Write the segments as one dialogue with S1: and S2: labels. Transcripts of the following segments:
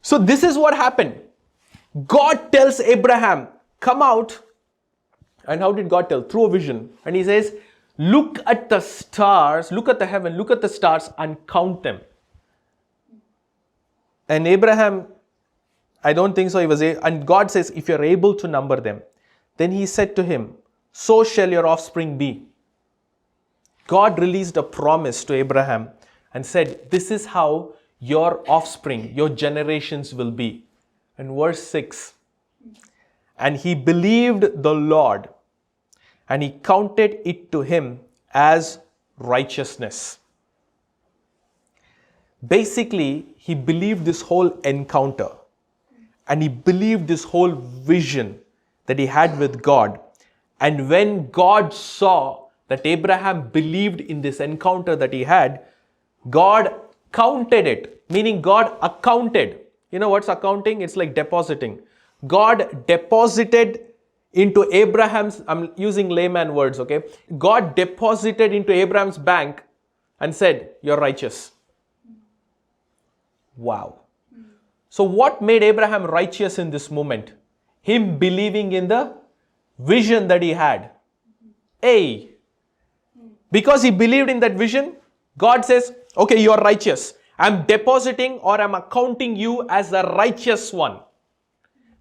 S1: So this is what happened. God tells Abraham, come out. And how did God tell? Through a vision. And he says, look at the stars, look at the heaven, look at the stars and count them. And Abraham, I don't think so, and God says, if you're able to number them, then he said to him, so shall your offspring be. God released a promise to Abraham and said, this is how your offspring, your generations will be. And verse 6, and he believed the Lord, and he counted it to him as righteousness. Basically, he believed this whole encounter, and he believed this whole vision that he had with God. And when God saw that Abraham believed in this encounter that he had, God counted it, meaning God accounted. You know what's accounting? It's like depositing. God deposited into Abraham's, I'm using layman words, okay? God deposited into Abraham's bank and said, you're righteous. Wow. So what made Abraham righteous in this moment? Him believing in the vision that he had. Because he believed in that vision, God says, okay, you're righteous. I'm depositing or I'm accounting you as a righteous one.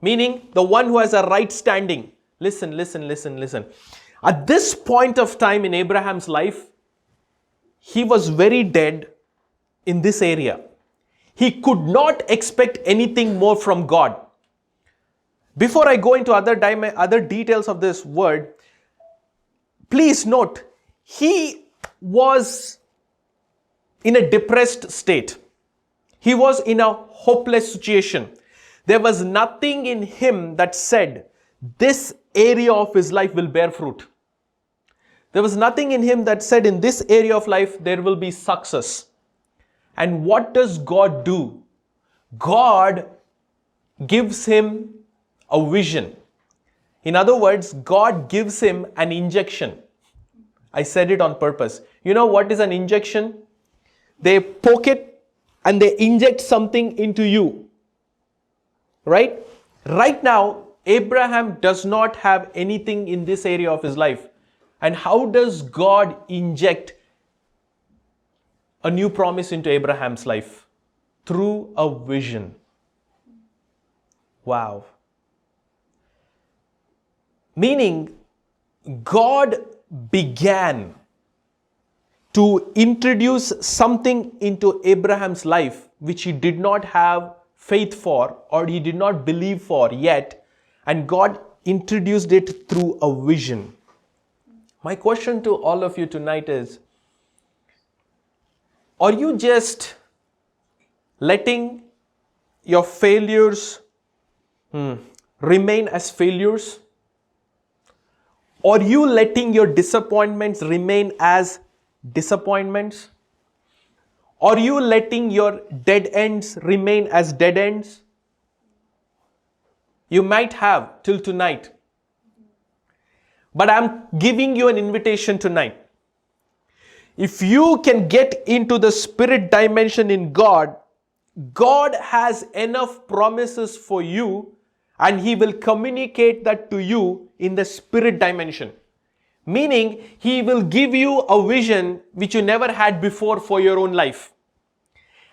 S1: Meaning the one who has a right standing. Listen. At this point of time in Abraham's life, he was very dead in this area. He could not expect anything more from God. Before I go into other details of this word, please note, he was in a depressed state. He was in a hopeless situation. There was nothing in him that said, this area of his life will bear fruit. There was nothing in him that said, in this area of life, there will be success. And what does God do? God gives him a vision. In other words, God gives him an injection. I said it on purpose. You know what is an injection? They poke it and they inject something into you. Right? Right now, Abraham does not have anything in this area of his life. And how does God inject a new promise into Abraham's life? Through a vision. Wow. Meaning, God began to introduce something into Abraham's life which he did not have faith for or he did not believe for yet, and God introduced it through a vision. My question to all of you tonight is, are you just letting your failures remain as failures? Or are you letting your disappointments remain as disappointments? Are you letting your dead ends remain as dead ends? You might have till tonight. But I'm giving you an invitation tonight. If you can get into the spirit dimension in God, God has enough promises for you and He will communicate that to you in the spirit dimension. Meaning, He will give you a vision which you never had before for your own life.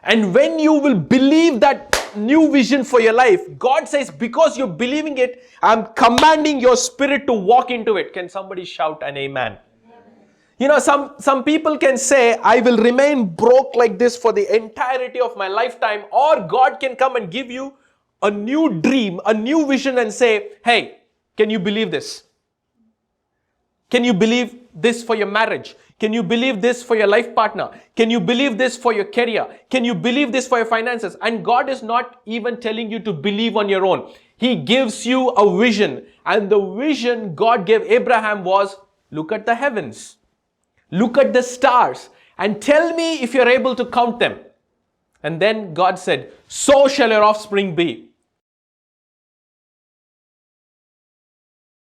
S1: And when you will believe that new vision for your life, God says, because you're believing it, I'm commanding your spirit to walk into it. Can somebody shout an amen? You know, some people can say, I will remain broke like this for the entirety of my lifetime, or God can come and give you a new dream, a new vision and say, hey, can you believe this? Can you believe this for your marriage? Can you believe this for your life partner? Can you believe this for your career? Can you believe this for your finances? And God is not even telling you to believe on your own. He gives you a vision. And the vision God gave Abraham was, look at the heavens. Look at the stars and tell me if you're able to count them. And then God said, so shall your offspring be.